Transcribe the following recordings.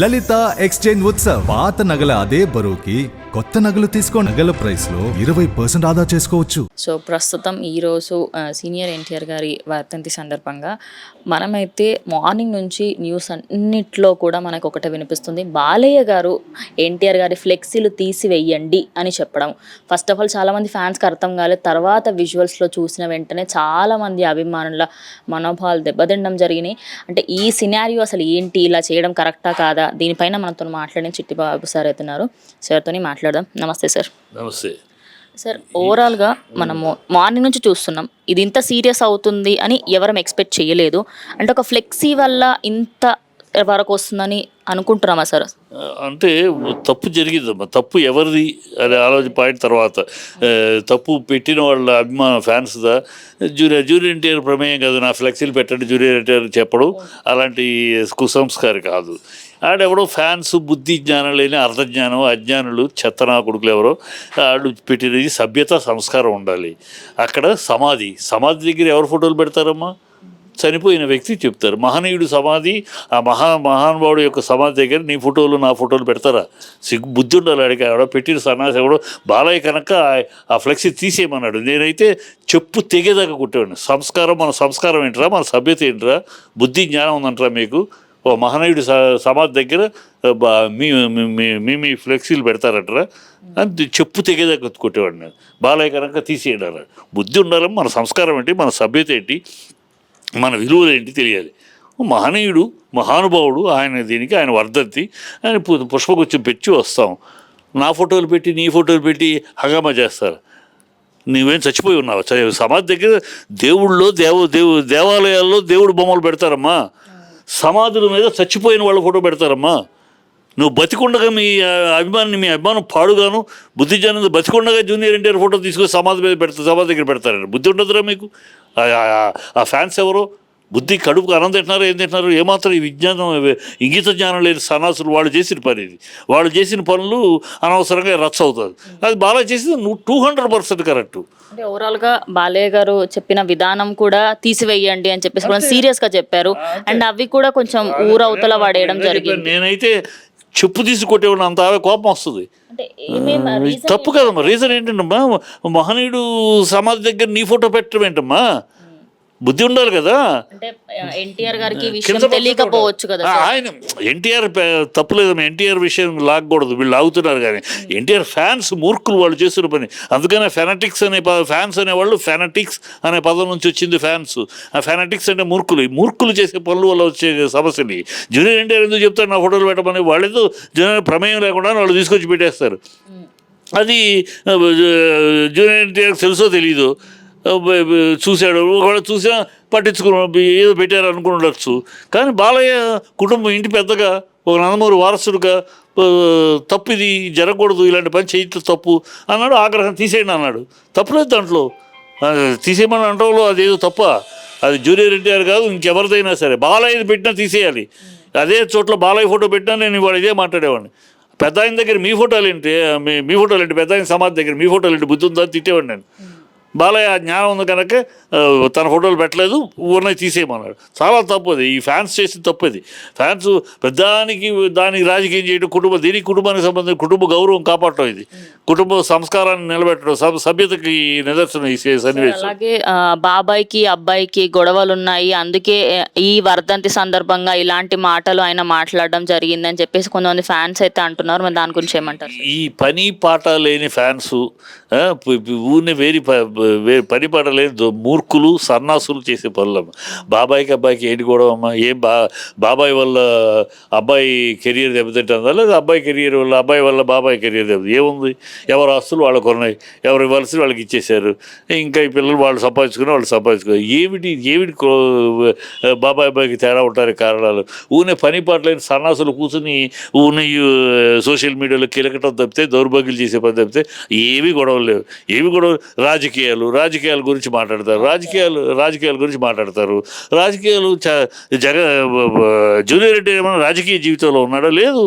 లలిత exchange Utsav పాత నగల అదే బరువుకి కొత్త నగలు తీసుకో నగల ప్రైస్ లో 20% ఆదా చేసుకోవచ్చు. సో ప్రస్తుతం ఈరోజు సీనియర్ ఎన్టీఆర్ గారి వర్ధంతి సందర్భంగా మనమైతే మార్నింగ్ నుంచి న్యూస్ అన్నిట్లో కూడా మనకు ఒకటే వినిపిస్తుంది, బాలయ్య గారు ఎన్టీఆర్ గారి ఫ్లెక్సీలు తీసివేయండి అని చెప్పడం. ఫస్ట్ ఆఫ్ ఆల్ చాలామంది ఫ్యాన్స్కి అర్థం కాలేదు. తర్వాత విజువల్స్లో చూసిన వెంటనే చాలామంది అభిమానుల మనోభావాలు దెబ్బతినడం జరిగినాయి. అంటే ఈ సినారియో అసలు ఏంటి, ఇలా చేయడం కరెక్టా కాదా, దీనిపైన మనతో మాట్లాడిన చిట్టిబాబు సార్ అవుతున్నారు. సార్తో మాట్లాడదాం. నమస్తే సార్. నమస్తే సార్, ఓవరాల్గా మనము మార్నింగ్ నుంచి చూస్తున్నాం, ఇది ఇంత సీరియస్ అవుతుంది అని ఎవరం ఎక్స్పెక్ట్ చేయలేదు. అంటే ఒక ఫ్లెక్సీ వల్ల ఇంత వరకు వస్తుందని అనుకుంటున్నామా సార్? అంటే తప్పు జరిగిందమ్మా. తప్పు ఎవరిది అని ఆలోచన తర్వాత తప్పు పెట్టిన వాళ్ళ అభిమాన ఫ్యాన్స్దా, జూనియర్ ఎన్టీఆర్ ప్రమేయం కాదు. నా ఫ్లెక్సీలు పెట్టండి జూనియర్ ఎన్టీఆర్ చెప్పడం అలాంటి కుసంస్కారి కాదు. ఆడెవడో ఫ్యాన్స్ బుద్ధి జ్ఞానం లేని అర్ధజ్ఞానం అజ్ఞానులు చెత్తనా కొడుకులు ఎవరో ఆడు పెట్టినది. సభ్యత సంస్కారం ఉండాలి. అక్కడ సమాధి దగ్గర ఎవరు ఫోటోలు పెడతారమ్మా? చనిపోయిన వ్యక్తి చెప్తారు. మహనీయుడు సమాధి, ఆ మహానుభావుడు యొక్క సమాధి దగ్గర నీ ఫోటోలు నా ఫోటోలు పెడతారా? బుద్ధి ఉండాలి. అడిగి ఎవడో పెట్టిన సన్నాసి ఎవడో బాలయ్య కనుక ఆ ఫ్లెక్సీ తీసేయమన్నాడు. నేనైతే చెప్పు తెగేదాకా కుట్టేవాడిని. సంస్కారం, మన సంస్కారం ఏంట్రా, మన సభ్యత ఏంట్రా, బుద్ధి జ్ఞానం ఉందంటారా మీకు? ఓ మహనీయుడు సమాధి దగ్గర మీ ఫ్లెక్సీలు పెడతారంటారా అని చెప్పు తెగేదాకా కొట్టేవాడిని నేను. బాలయ్య కనుక తీసేయండి అన్నాడు. బుద్ధి ఉండాలి. మన సంస్కారం ఏంటి, మన సభ్యత ఏంటి, మన విలువలు ఏంటి తెలియాలి. మహనీయుడు మహానుభావుడు, ఆయన వర్ధంతి, ఆయన పుష్పగుచ్చం పెట్టి వస్తాం. నా ఫోటోలు పెట్టి నీ ఫోటోలు పెట్టి హంగామా చేస్తారు. నువ్వేం చచ్చిపోయి ఉన్నావు? సమాధి దగ్గర దేవుళ్ళో దేవాలయాల్లో దేవుడు బొమ్మలు పెడతారమ్మా. సమాధుల మీద చచ్చిపోయిన వాళ్ళ ఫోటో పెడతారమ్మా. నువ్వు బతికుండగా మీ అభిమానం పాడుగాను బుద్ధిజనం బతికుండగా జూనియర్ ఎన్టీఆర్ ఫోటో తీసుకొని సమాధి దగ్గర పెడతారండి. బుద్ధి ఉండదురా మీకు? ఆ ఫ్యాన్స్ ఎవరో బుద్ధి కడుపుకు అన్నం తింటున్నారు, ఏం తింటున్నారు? ఏమాత్రం ఈ విజ్ఞానం ఇంగిత జ్ఞానం లేని సన్నాసులు వాళ్ళు చేసిన పని ఇది. వాళ్ళు చేసిన పనులు అనవసరంగా రచ్చ అవుతుంది. అది బాగా చేసింది 200% కరెక్ట్. అంటే ఓవరాల్గా బాలయ్య గారు చెప్పిన విధానం కూడా తీసివేయండి అని చెప్పేసి కూడా సీరియస్గా చెప్పారు. అండ్ అవి కూడా కొంచెం ఊరవతల వాడేయడం జరిగింది. నేనైతే చెప్పు తీసి కొట్టేవాడిని. అంత కోపం వస్తుంది. తప్పు కదమ్మా. రీజన్ ఏంటంటమ్మా? మహనీయుడు సమాధి దగ్గర నీ ఫోటో పెట్టడం ఏంటమ్మా? బుద్ధి ఉండాలి కదా. ఎన్టీఆర్ గారికి తెలియకపోవచ్చు కదా. ఆయన ఎన్టీఆర్ తప్పులేదమ్మా. ఎన్టీఆర్ విషయం లాగకూడదు. వీళ్ళు లాగుతున్నారు కానీ ఎన్టీఆర్ ఫ్యాన్స్ మూర్ఖులు, వాళ్ళు చేస్తున్న పని. అందుకనే ఫెనటిక్స్ అనే ఫ్యాన్స్ అనేవాళ్ళు, ఫెనటిక్స్ అనే పదం నుంచి వచ్చింది ఫ్యాన్స్. ఆ ఫెనటిక్స్ అంటే మూర్ఖులు. ఈ మూర్ఖులు చేసే పనుల వల్ల వచ్చే సమస్యని జూనియర్ ఎన్టీఆర్ ఎందుకు చెప్తారు నా ఫోటోలు పెట్టమని? వాళ్ళేదో జూనియర్ ప్రమేయం లేకుండా వాళ్ళు తీసుకొచ్చి పెట్టేస్తారు. అది జూనియర్ ఎన్టీఆర్ తెలుసో తెలీదు, చూశాడు. ఒకవేళ చూసా పట్టించుకున్నాడు, ఏదో పెట్టారు అనుకుని ఉండొచ్చు. కానీ బాలయ్య కుటుంబం ఇంటి పెద్దగా, ఒక నందమూరి వారసుడుగా తప్పు, ఇది జరగకూడదు, ఇలాంటి పని చేయటం తప్పు అన్నాడు. ఆగ్రహం తీసేయండి అన్నాడు. తప్పులేదు దాంట్లో. తీసేయమని అంటంలో అదేదో తప్ప. అది జూనియర్ ఎన్టీఆర్ కాదు, ఇంకెవరిదైనా సరే బాలయ్యది పెట్టినా తీసేయాలి. అదే చోట్ల బాలయ్య ఫోటో పెట్టినా నేను ఇవాళ ఇదే మాట్లాడేవాడిని. పెద్ద ఆయన దగ్గర మీ ఫోటోలు ఏంటి, పెద్ద ఆయన సమాధి దగ్గర మీ ఫోటోలు ఏంటి, బుద్ధి ఉందా తిట్టేవాడిని నేను. బాలయ్య జ్ఞానం ఉంది కనుక తన ఫోటోలు పెట్టలేదు, ఊరిని తీసేయమన్నాడు. చాలా తప్పు అది. ఈ ఫ్యాన్స్ చేసిన తప్పు అది. ఫ్యాన్స్ దానికి రాజకీయం చేయడం, కుటుంబానికి సంబంధించిన కుటుంబ గౌరవం కాపాడటం, ఇది కుటుంబ సంస్కారాన్ని నిలబెట్టడం, సభ్యతకి నిదర్శనం ఈ సన్నివేశం. అలాగే బాబాయ్కి అబ్బాయికి గొడవలు ఉన్నాయి, అందుకే ఈ వర్ధంతి సందర్భంగా ఇలాంటి మాటలు ఆయన మాట్లాడడం జరిగిందని చెప్పేసి కొంతమంది ఫ్యాన్స్ అయితే అంటున్నారు. మరి దాని గురించి ఏమంటారు? ఈ పని పాట లేని ఫ్యాన్స్, ఊరిని పని పాట లేని మూర్ఖులు సన్నాసులు చేసే పనులమ్మ. బాబాయికి అబ్బాయికి ఏంటి గొడవ అమ్మా? ఏం బాబాయ్ వల్ల అబ్బాయి కెరియర్ దెబ్బతింటుందా, లేదా అబ్బాయి కెరియర్ వల్ల అబ్బాయి వల్ల బాబాయ్ కెరియర్ దెబ్బతి? ఏముంది? ఎవరు ఆస్తులు వాళ్ళకు ఉన్నాయి, ఎవరు ఇవ్వాల్సి వాళ్ళకి ఇచ్చేశారు. ఇంకా ఈ పిల్లలు వాళ్ళు సంపాదించుకుని ఏమిటి బాబాయ్ అబ్బాయికి తేడా ఉంటారు కారణాలు? ఊనే పని పాట లేని సన్నాసులు కూర్చుని ఊనే సోషల్ మీడియాలో కిలకటం తప్పితే, దౌర్భాగ్యులు చేసే పని తప్పితే ఏవి గొడవలు లేవు. రాజకీయాల గురించి మాట్లాడతారు. రాజకీయాల గురించి మాట్లాడతారు. జూనియర్ రెడ్డి ఏమైనా రాజకీయ జీవితంలో ఉన్నాడో? లేదు.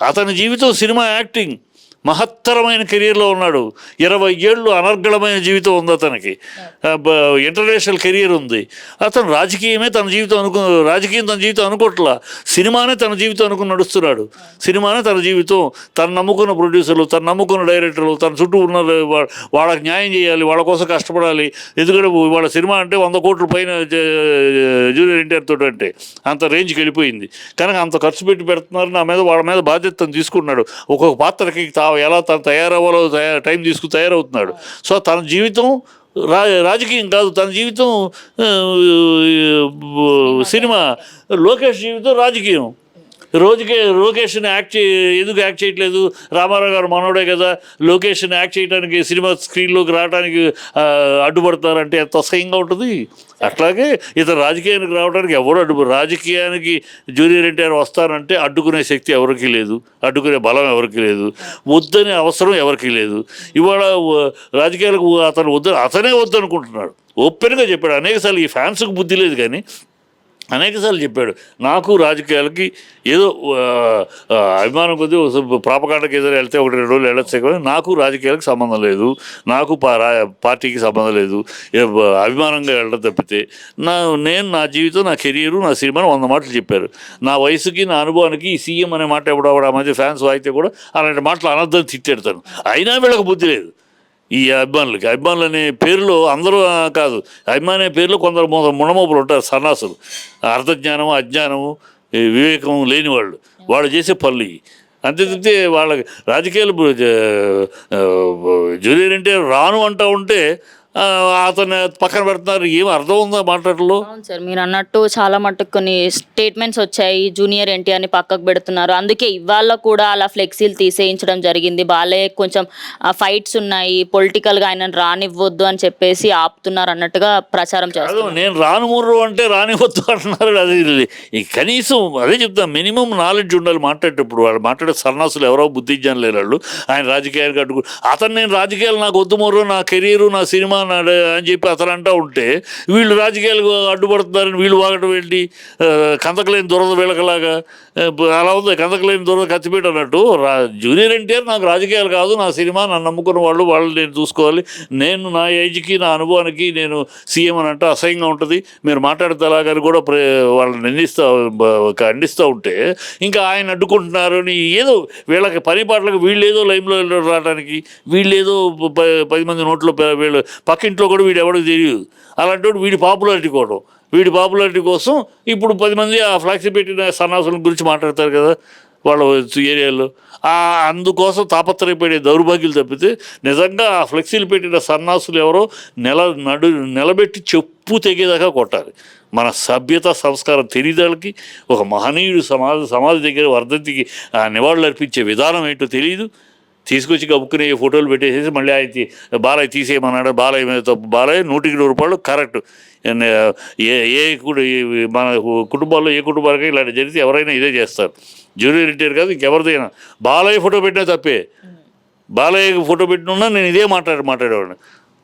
అతని జీవితం సినిమా యాక్టింగ్. మహత్తరమైన కెరీర్లో ఉన్నాడు. 20 ఏళ్ళు అనర్గళమైన జీవితం ఉంది అతనికి. ఇంటర్నేషనల్ కెరీర్ ఉంది. అతను రాజకీయం తన జీవితం అనుకోవట్లా. సినిమానే తన జీవితం అనుకుని నడుస్తున్నాడు. సినిమానే తన జీవితం. తను నమ్ముకున్న ప్రొడ్యూసర్లు, తను నమ్ముకున్న డైరెక్టర్లు, తన చుట్టూ ఉన్న వాళ్ళకి న్యాయం చేయాలి, వాళ్ళ కోసం కష్టపడాలి. ఎందుకంటే వాళ్ళ సినిమా అంటే 100 కోట్ల పైన జూనియర్ ఎన్టీఆర్ తోటి అంటే అంత రేంజ్కి వెళ్ళిపోయింది. కనుక అంత ఖర్చు పెట్టి పెడుతున్నారు. వాళ్ళ మీద బాధ్యత తను తీసుకున్నాడు. ఒక్కొక్క పాత్రకి ఎలా తను తయారవ్వాలో టైం తీసుకుని తయారవుతున్నాడు. సో తన జీవితం రాజకీయం కాదు, తన జీవితం సినిమా. లోకేష్ జీవితం రాజకీయం. లోకేష్ని ఎందుకు యాక్ట్ చేయట్లేదు? రామారావు గారు మనోడే కదా, లోకేష్ని యాక్ట్ చేయడానికి సినిమా స్క్రీన్లోకి రావడానికి అడ్డుపడతారంటే ఎంత అసహ్యంగా ఉంటుంది. అట్లాగే ఇతను రాజకీయానికి రావడానికి ఎవరు రాజకీయానికి జూనియర్ ఎన్టీఆర్ వస్తారంటే అడ్డుకునే శక్తి ఎవరికి లేదు, అడ్డుకునే బలం ఎవరికి లేదు, వద్దనే అవసరం ఎవరికి లేదు. ఇవాళ రాజకీయాలకు అతనే వద్దనుకుంటున్నాడు. ఓపెన్గా చెప్పాడు అనేకసార్లు. ఈ ఫ్యాన్స్కి బుద్ధి లేదు కానీ అనేకసార్లు చెప్పాడు, నాకు రాజకీయాలకి ఏదో అభిమానం కొద్దీ ప్రాపకాండకి ఏదైనా వెళ్తే 1-2 రోజులు వెళ్ళొచ్చే కానీ నాకు రాజకీయాలకు సంబంధం లేదు, నాకు పార్టీకి సంబంధం లేదు, అభిమానంగా వెళ్ళడం తప్పితే నేను నా జీవితం, నా కెరీరు, నా సినిమాను 100 మాటలు చెప్పారు. నా వయసుకి, నా అనుభవానికి ఈ సీఎం అనే మాట ఎప్పుడప్పుడు ఆ మధ్య ఫ్యాన్స్ వాయితే కూడా అలాంటి మాటలు అనర్థం తిట్టేడతాను. అయినా వీళ్ళకి బుద్ధి లేదు. ఈ అభిమానులు అనే పేరులో అందరూ కాదు, అభిమాని అనే పేరులో కొందరు మునమోపులు ఉంటారు, సన్నాసులు, అర్థజ్ఞానము, అజ్ఞానము, వివేకం లేని వాళ్ళు చేసే పనులు అంతే తప్పితే వాళ్ళకి రాజకీయాలు జూనియర్ ఎన్టీఆర్ రాను అంటూ ఉంటే అతను పక్కన పెడుతున్నారు. ఏం అర్థం ఉందా మాట్లాడలో? అవును సార్, మీరు అన్నట్టు చాలా మట్టుకు కొన్ని స్టేట్మెంట్స్ వచ్చాయి, జూనియర్ ఎన్టీఆర్ని పక్కకు పెడుతున్నారు. అందుకే ఇవాళ కూడా అలా ఫ్లెక్సీలు తీసేయించడం జరిగింది. బాలయ్య కొంచెం ఫైట్స్ ఉన్నాయి, పొలిటికల్గా ఆయనను రానివ్వద్దు అని చెప్పేసి ఆపుతున్నారు అన్నట్టుగా ప్రచారం చేస్తారు. నేను రానుముర్రు అంటే రానివ్వద్దు అంటున్నారు. అది కనీసం అదే చెప్తాను, మినిమం నాలెడ్జ్ ఉండాలి మాట్లాడేటప్పుడు. వాళ్ళు మాట్లాడే సన్నాసులు ఎవరో బుద్ధిజ్ఞానం లేని వాళ్ళు. ఆయన రాజకీయానికి అడ్డుకు అతను నేను రాజకీయాలు నాకు వద్దు మొర్రు, నా కెరీరు, నా సినిమా అని చెప్పి అతను అంటూ ఉంటే వీళ్ళు రాజకీయాలకు అడ్డుపడుతున్నారని వీళ్ళు వాగటం ఏంటి? కందకలేని దురద వీళ్ళకలాగా అలా ఉంది. కందకలేని దురద కత్తిపేట అన్నట్టు జూనియర్ ఎన్టీఆర్ నాకు రాజకీయాలు కాదు, నా సినిమా, నన్ను నమ్ముకున్న వాళ్ళు నేను చూసుకోవాలి, నేను నా ఏజ్కి, నా అనుభవానికి నేను సీఎం అని అంటే అసహ్యంగా ఉంటుంది. మీరు మాట్లాడితే అలాగని కూడా వాళ్ళని ఖండిస్తూ ఉంటే ఇంకా ఆయన అడ్డుకుంటున్నారు అని ఏదో వీళ్ళకి పని పాటలకు వీళ్ళు ఏదో లైన్లో రావడానికి, వీళ్ళు ఏదో 10 మంది నోట్లో వీళ్ళు పక్కింట్లో కూడా వీడు ఎవరికి తెలియదు. అలాంటి వీడి పాపులారిటీ కోసం ఇప్పుడు 10 మంది ఆ ఫ్లాక్సీ పెట్టిన సన్నాసుల గురించి మాట్లాడతారు కదా వాళ్ళ ఏరియాలో. అందుకోసం తాపత్రయపడే దౌర్భాగ్యులు తప్పితే నిజంగా ఆ ఫ్లెక్సీలు పెట్టిన సన్నాసులు ఎవరో నిలబెట్టి చెప్పు తెగేదాకా కొట్టాలి. మన సభ్యత సంస్కారం తెలియదానికి ఒక మహనీయుడు సమాధి దగ్గర వర్ధంతికి నివాళులు అర్పించే విధానం ఏంటో తెలియదు. తీసుకొచ్చి కప్పుకునే ఫోటోలు పెట్టేసేసి మళ్ళీ ఆయన బాలయ్య తీసేయమన్నాడు. బాలయ్య మీద తప్పు. బాలయ్య 100కి 100 కరెక్ట్. మన కుటుంబాల్లో ఏ కుటుంబాలకి ఇలాంటి జరిగితే ఎవరైనా ఇదే చేస్తారు. జూనియర్ ఎన్టీఆర్ కాదు ఇంకెవరిదైనా. బాలయ్య ఫోటో పెట్టినా తప్పే. బాలయ్య ఫోటో పెట్టినా నేను ఇదే మాట్లాడేవాడిని.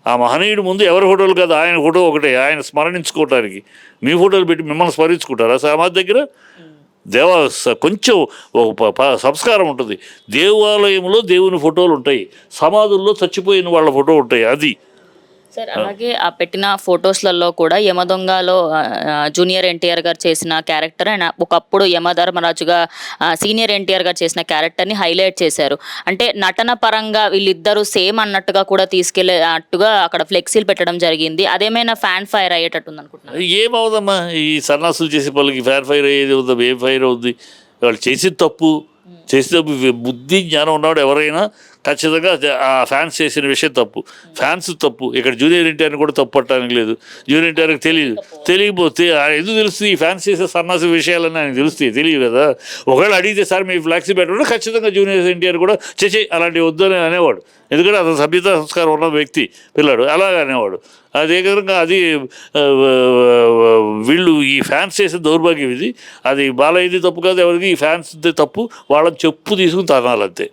ఆ మహనీయుడు ముందు ఎవరి ఫోటోలు కాదు, ఆయన ఫోటో ఒకటే. ఆయన స్మరణించుకోవటానికి మీ ఫోటోలు పెట్టి మిమ్మల్ని స్మరించుకుంటారా సమాధి దగ్గర? కొంచెం సంస్కారం ఉంటుంది. దేవాలయంలో దేవుని ఫోటోలు ఉంటాయి, సమాధుల్లో చచ్చిపోయిన వాళ్ళ ఫోటో ఉంటాయి. అది సార్ అలాగే ఆ పెట్టిన ఫొటోస్లలో కూడా యమదొంగలో జూనియర్ ఎన్టీఆర్ గారు చేసిన క్యారెక్టర్ అండ్ ఒకప్పుడు యమధర్మరాజుగా సీనియర్ ఎన్టీఆర్ గారు చేసిన క్యారెక్టర్ని హైలైట్ చేశారు. అంటే నటన పరంగా వీళ్ళిద్దరూ సేమ్ అన్నట్టుగా కూడా తీసుకెళ్ళేట్టుగా అక్కడ ఫ్లెక్సీలు పెట్టడం జరిగింది. అదేమైనా ఫ్యాన్ ఫైర్ అయ్యేటట్టుంది అనుకుంటున్నాను. ఏమవుదమ్మా ఈ సన్నాసులు చేసే పనులకి ఫ్యాన్ ఫైర్ అయ్యేది అవుతాం? ఏం ఫైర్ అవుద్ది? వాళ్ళు చేసేది తప్పు. బుద్ధి జ్ఞానం ఉన్నవాడు ఎవరైనా ఖచ్చితంగా ఆ ఫ్యాన్స్ చేసిన విషయం తప్పు, ఫ్యాన్స్ తప్పు. ఇక్కడ జూనియర్ ఎన్టీఆర్ని కూడా తప్పు పట్టడానికి లేదు. జూనియర్ ఎన్టీఆర్కి తెలియకపోతే ఎందుకు తెలుస్తుంది? ఈ ఫ్యాన్స్ చేసే సన్నాసి విషయాలని ఆయనకు తెలుస్తాయి, తెలియదు కదా. ఒకవేళ అడిగితే సార్ మీ ఫ్లాక్సీ పెట్టడం ఖచ్చితంగా జూనియర్ ఎన్టీఆర్ కూడా చేసే అలాంటివి వద్దని అనేవాడు. ఎందుకంటే అతను సభ్యత సంస్కారం ఉన్న వ్యక్తి పిల్లాడు, అలాగే అనేవాడు. అదే విధంగా అది వీళ్ళు ఈ ఫ్యాన్స్ చేసే దౌర్భాగ్యం ఇది. అది బాలయ్యది తప్పు కాదు, ఎవరికి ఈ ఫ్యాన్స్ తప్పు. వాళ్ళని చెప్పు తీసుకుని తనాలంతే.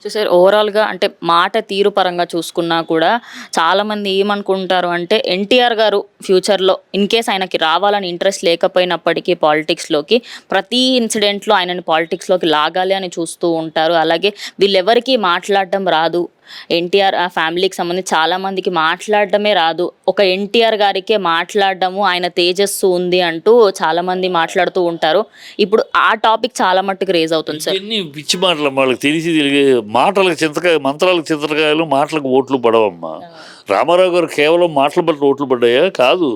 సో సార్ ఓవరాల్గా అంటే మాట తీరు పరంగా చూసుకున్నా కూడా చాలామంది ఏమనుకుంటారు అంటే ఎన్టీఆర్ గారు ఫ్యూచర్లో ఇన్ కేస్ ఆయనకి రావాలని ఇంట్రెస్ట్ లేకపోయినప్పటికీ పాలిటిక్స్లోకి ప్రతి ఇన్సిడెంట్లో ఆయనని పాలిటిక్స్లోకి లాగాలి అని చూస్తూ ఉంటారు. అలాగే వీళ్ళెవరికి మాట్లాడడం రాదు, ఎన్టీఆర్ ఆ ఫ్యామిలీకి సంబంధించి చాలామందికి మాట్లాడడమే రాదు, ఒక ఎన్టీఆర్ గారికే మాట్లాడడము ఆయన తేజస్సు ఉంది అంటూ చాలామంది మాట్లాడుతూ ఉంటారు. ఇప్పుడు ఆ టాపిక్ చాలా మట్టుకు రేజ్ అవుతుంది సార్. ఎన్ని పిచ్చి మాటలు వాళ్ళకి తెలిసి తెలియ మాటలకు చింతకాయ, మంత్రాలకు చింతకాయలు, మాటలకు ఓట్లు పడవమ్మా. రామారావు గారు కేవలం మాటలు బట్టి ఓట్లు పడ్డాయా? కాదు.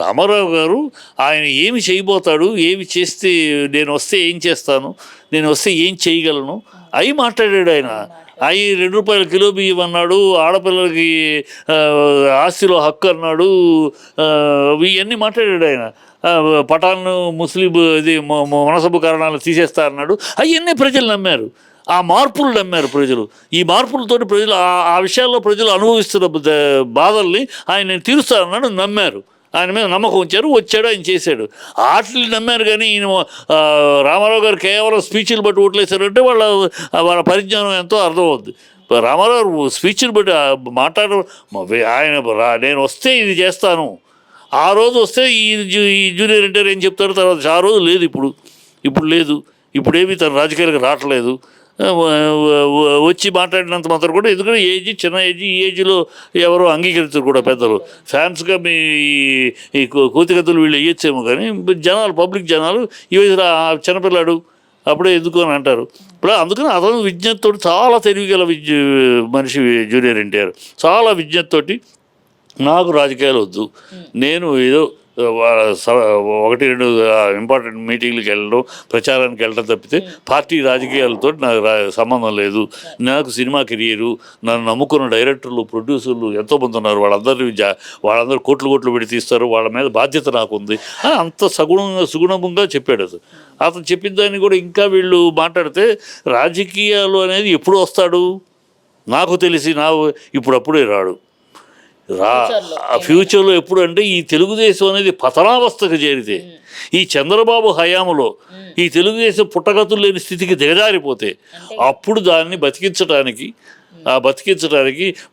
రామారావు గారు ఆయన ఏమి చేయబోతాడు, ఏమి చేస్తే నేను వస్తే ఏం చేస్తాను, నేను వస్తే ఏం చేయగలను అవి మాట్లాడాడు ఆయన. అవి 2 రూపాయల కిలో బియ్యం అన్నాడు, ఆడపిల్లలకి ఆస్తిలో హక్కు అన్నాడు, ఇవన్నీ మాట్లాడాడు ఆయన. పఠాన్ ముస్లిం ఇది మనసభ కారణాలు తీసేస్తా అన్నాడు. అవన్నీ ప్రజలు నమ్మారు. ఆ మార్పులు నమ్మారు ప్రజలు. ఈ మార్పులతోటి ప్రజలు ఆ విషయాల్లో ప్రజలు అనుభవిస్తున్న బాధల్ని ఆయన తీరుస్తానన్నాడు, నమ్మారు. ఆయన మీద నమ్మకం ఉంచారు, వచ్చాడు, ఆయన చేశాడు. ఆటలు నమ్మారు. కానీ ఈయన రామారావు గారు కేవలం స్పీచ్లు బట్టి ఓట్లేశారంటే వాళ్ళ పరిజ్ఞానం ఎంతో అర్థమవుద్ది. రామారావు స్పీచ్ని బట్టి ఆయన నేను వస్తే ఇది చేస్తాను, ఆ రోజు వస్తే ఈ జూనియర్ ఎన్టీఆర్ ఏం చెప్తారు, తర్వాత ఆ రోజు లేదు, ఇప్పుడు లేదు, ఇప్పుడేమీ తన రాజకీయాలకు రావట్లేదు. వచ్చి మాట్లాడినంత మాత్రం కూడా, ఎందుకంటే ఏజ్ చిన్న ఏజ్, ఈ ఏజ్లో ఎవరో అంగీకరించరు కూడా పెద్దలు. ఫ్యాన్స్గా మీ ఈ కోతికత్తులు వీళ్ళు వేయచ్చేమో, కానీ జనాలు, పబ్లిక్ జనాలు ఈ వయసులో చిన్నపిల్లాడు అప్పుడే ఎందుకు అని అంటారు. ఇప్పుడు అందుకని అతను విజ్ఞతతో, చాలా తెలివిగల మనిషి జూనియర్ ఎన్టీఆర్. చాలా విజ్ఞతతోటి నాకు రాజకీయాలు వద్దు, నేను ఏదో 1-2 ఇంపార్టెంట్ మీటింగ్లకు వెళ్ళడం, ప్రచారానికి వెళ్ళడం తప్పితే పార్టీ రాజకీయాలతో నాకు సంబంధం లేదు. నాకు సినిమా కెరియరు, నన్ను నమ్ముకున్న డైరెక్టర్లు, ప్రొడ్యూసర్లు ఎంతోమంది ఉన్నారు, వాళ్ళందరూ కోట్లు పెట్టి తీస్తారు, వాళ్ళ మీద బాధ్యత నాకుంది అని అంత సుగుణంగా చెప్పాడు. అతను చెప్పిన దాన్ని కూడా ఇంకా వీళ్ళు మాట్లాడితే, రాజకీయాలు అనేది ఎప్పుడు వస్తాడు నాకు తెలిసి, ఇప్పుడప్పుడే రాడు. ఫ్యూచర్లో ఎప్పుడు అంటే, ఈ తెలుగుదేశం అనేది పతనావస్థకు చేరితే, ఈ చంద్రబాబు హయాంలో ఈ తెలుగుదేశం పుట్టగతులు లేని స్థితికి దిగజారిపోతే, అప్పుడు దాన్ని బతికించడానికి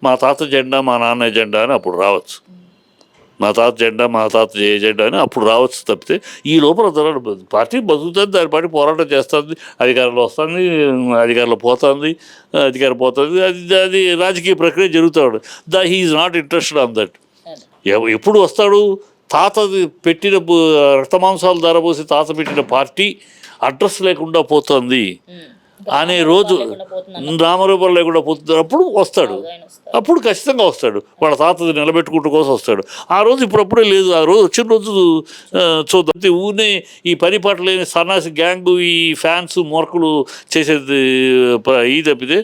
మా తాత జెండా, మా నాన్న జెండా అని అప్పుడు రావచ్చు. మా తాత జెండా, మా తాత జెండా అని అప్పుడు రావచ్చు తప్పితే, ఈ లోపల పార్టీ బతుకుతుంది, దాని పార్టీ పోరాటం చేస్తుంది, అధికారంలో వస్తుంది, అధికారంలో పోతుంది, అది రాజకీయ ప్రక్రియ జరుగుతాడు. He is not interested on that. ఎప్పుడు వస్తాడు? తాతది పెట్టిన రక్తమాంసాలు ధారపోసి తాత పెట్టిన పార్టీ అడ్రస్ లేకుండా పోతుంది అనే రోజు, నామరూపాలు లేకుండా పోతుంది, అప్పుడు వస్తాడు. అప్పుడు ఖచ్చితంగా వస్తాడు. వాళ్ళ తాతది నిలబెట్టుకుంటూ కోసం వస్తాడు. ఆ రోజు ఇప్పుడప్పుడే లేదు. ఆ రోజు వచ్చిన రోజు చూద్దాం. ఊనే ఈ పని పాట లేని సన్నాసి గ్యాంగు, ఈ ఫ్యాన్స్ మోర్కులు చేసేది ఈ తప్పితే,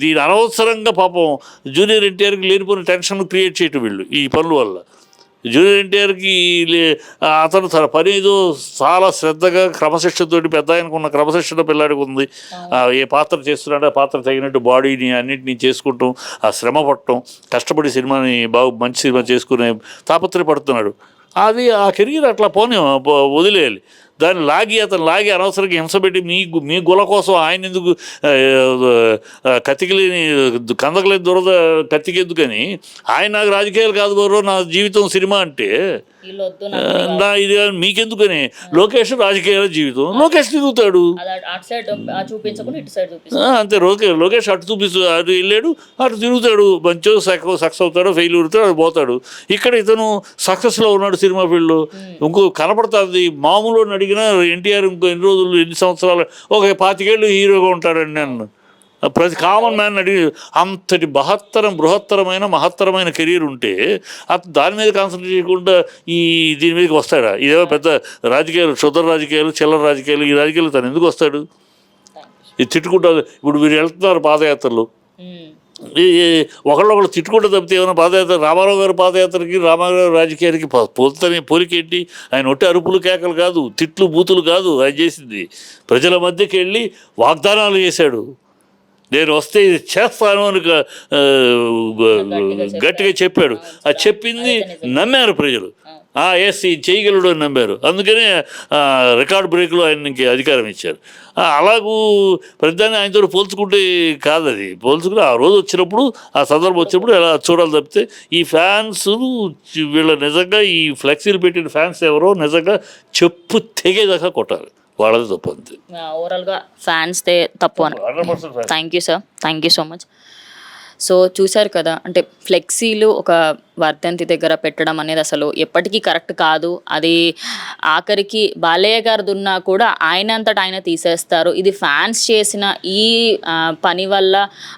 దీని అనవసరంగా పాపం జూనియర్ ఎన్టీఆర్కి లేనిపోయిన టెన్షన్ క్రియేట్ చేయటం వీళ్ళు ఈ పనుల వల్ల. జూనియర్ ఎన్టీఆర్కి అతను తన పని ఏదో చాలా శ్రద్ధగా, క్రమశిక్షణతోటి, పెద్ద ఆయనకున్న క్రమశిక్షణ పిల్లాడికి ఉంది. ఏ పాత్ర చేస్తున్నాడో ఆ పాత్ర తగినట్టు బాడీని అన్నింటినీ చేసుకుంటాం, ఆ శ్రమ పడటం, కష్టపడి సినిమాని మంచి సినిమా చేసుకునే తాపత్రయపడుతున్నాడు. అది ఆ కెరీర్ అట్లా వదిలేయాలి. దాన్ని అతను లాగి అనవసరంగా హింసపెట్టి మీ గుల కోసం ఆయన ఎందుకు కత్తికిలేని కందకలేని దురద కత్తికెందుకని, ఆయన నాకు రాజకీయాలు కాదు బరో, నా జీవితం సినిమా అంటే ఇది మీకెందుకని. లోకేష్ రాజకీయాల జీవితం, లోకేష్ తిరుగుతాడు అంతే. లోకేష్ అటు అటు వెళ్ళాడు, అటు తిరుగుతాడు, మంచిగా సక్సెస్ అవుతాడు, ఫెయిల్ అవుతాడు, అది పోతాడు. ఇక్కడ ఇతను సక్సెస్లో ఉన్నాడు సినిమా ఫీల్డ్లో. ఇంకో కనపడుతుంది మామూలు అడిగినా, ఎన్టీఆర్ ఇంకో ఎన్ని రోజులు, ఎన్ని సంవత్సరాలు, ఒక 25 ఏళ్ళు హీరోగా ఉంటాడండి నన్ను ప్రతి కామన్ మ్యాన్ అడిగి. అంతటి బృహత్తరమైన మహత్తరమైన కెరీర్ ఉంటే దాని మీద కాన్సన్ట్రేట్ చేయకుండా దీని మీదకి వస్తాడా? ఇదేమో పెద్ద రాజకీయాలు, క్షుద్ర రాజకీయాలు, చిల్లర రాజకీయాలు, ఈ రాజకీయాలు తను ఎందుకు వస్తాడు? ఇది తిట్టుకుంటారు. ఇప్పుడు మీరు వెళ్తున్నారు పాదయాత్రలు, ఒకళ్ళు తిట్టుకుంటే తప్పితే ఏమైనా పాదయాత్ర, రామారావు గారి పాదయాత్రకి రామారావు గారి రాజకీయానికి పోలికేంటి? ఆయన ఒట్టి అరుపులు కేకలు కాదు, తిట్లు బూతులు కాదు ఆయన చేసింది. ప్రజల మధ్యకి వెళ్ళి వాగ్దానాలు చేశాడు. నేను వస్తే ఇది చేస్తాను అని గట్టిగా చెప్పాడు. అది చెప్పింది నమ్మారు ప్రజలు. ఎస్ ఈ చేయగలడు అని నమ్మారు. అందుకనే రికార్డ్ బ్రేక్లో ఆయనకి అధికారం ఇచ్చారు. అలాగూ ప్రతిదాన్ని ఆయనతో పోల్చుకుంటే కాదు, అది పోల్చుకుని ఆ రోజు వచ్చినప్పుడు ఆ సందర్భం వచ్చినప్పుడు ఎలా చూడాలి తప్పితే ఈ ఫ్యాన్స్ వీళ్ళ నిజంగా ఈ ఫ్లెక్సీలు పెట్టిన ఫ్యాన్స్ ఎవరో నిజంగా చెప్పు తెగేదాకా కొట్టాలి, వాళ్ళది తప్పు అంతే. ఓవరాల్గా ఫ్యాన్స్దే తప్పు అని. 100% thank you sir, thank you so much. So చూశారు కదా, అంటే ఫ్లెక్సీలు ఒక వర్ధంతి దగ్గర పెట్టడం అనేది అసలు ఎప్పటికీ కరెక్ట్ కాదు. అది ఆఖరికి బాలయ్య గారిది ఉన్నా కూడా ఆయన అంతటా ఆయన తీసేస్తారు. ఇది ఫ్యాన్స్ చేసిన ఈ పని వల్ల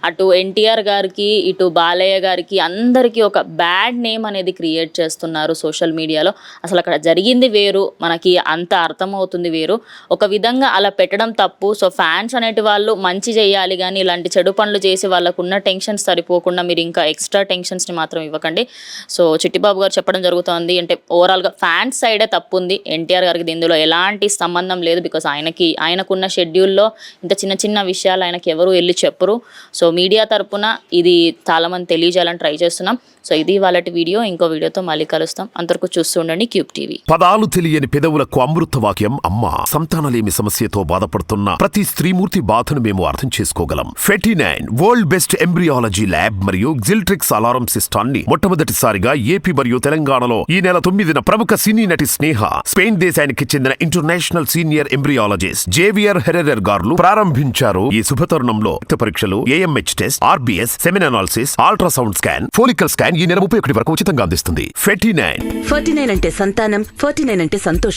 అటు ఎన్టీఆర్ గారికి ఇటు బాలయ్య గారికి అందరికీ ఒక బ్యాడ్ నేమ్ అనేది క్రియేట్ చేస్తున్నారు సోషల్ మీడియాలో. అసలు అక్కడ జరిగింది వేరు, మనకి అంత అర్థమవుతుంది వేరు. ఒక విధంగా అలా పెట్టడం తప్పు. సో ఫ్యాన్స్ అనేటి వాళ్ళు మంచి చేయాలి, కానీ ఇలాంటి చెడు పనులు చేసి వాళ్ళకు ఉన్న టెన్షన్స్ సరిపోకుండా మీరు ఇంకా ఎక్స్ట్రా టెన్షన్స్ని మాత్రం ఇవ్వకండి. సో చిట్టిబాబు గారు చెప్పడం జరుగుతోంది, అంటే ఓవరాల్గా ఫ్యాన్స్ సైడే తప్పు ఉంది, ఎన్టీఆర్ గారికి దీనిలో ఎలాంటి సంబంధం లేదు. బికాస్ ఆయనకున్న షెడ్యూల్లో ఇంత చిన్న చిన్న విషయాలు ఆయనకి ఎవరు వెళ్ళి చెప్పరు. సో మీడియా తరపున ఇది చాలామంది తెలియజేయాలని ట్రై చేస్తున్నాం. సో ఇది వాళ్ళ వీడియో. ఇంకో వీడియోతో మళ్ళీ కలుస్తాం. అంతవరకు చూస్తూ ఉండండి క్యూబ్ టీవీ. పదాలు తెలియని పెదవులకు అమృత వాక్యం అమ్మ. సంతానలేమి సమస్యతో బాధపడుతున్న ప్రతి స్త్రీమూర్తి బాధను మేము అర్థం చేసుకోగలం. ఫెటినైన్ వరల్డ్ బెస్ట్ ఎంబ్రియాలజీ ల్యాబ్ మరియు జిల్ట్రిక్స్ అలారం సిస్టాన్ని మొట్టమొదటిసారిగా ఏపీ మరియు తెలంగాణలో ఈ నెల 9న ప్రముఖ సినీ నటి స్నేహ, స్పెయిన్ దేశానికి చెందిన international senior embryologist Javier Herrera గారు ప్రారంభించారు. ఈ శుభతరుణంలో రక్త పరీక్షలు, AMH test, RBS, సెమిన్ analysis, ultrasound scan, follicle scan ఈ నెల 31 వరకు ఉచితంగా అందిస్తుంది. 49 49 అంటే సంతానం, 49 అంటే సంతోషం.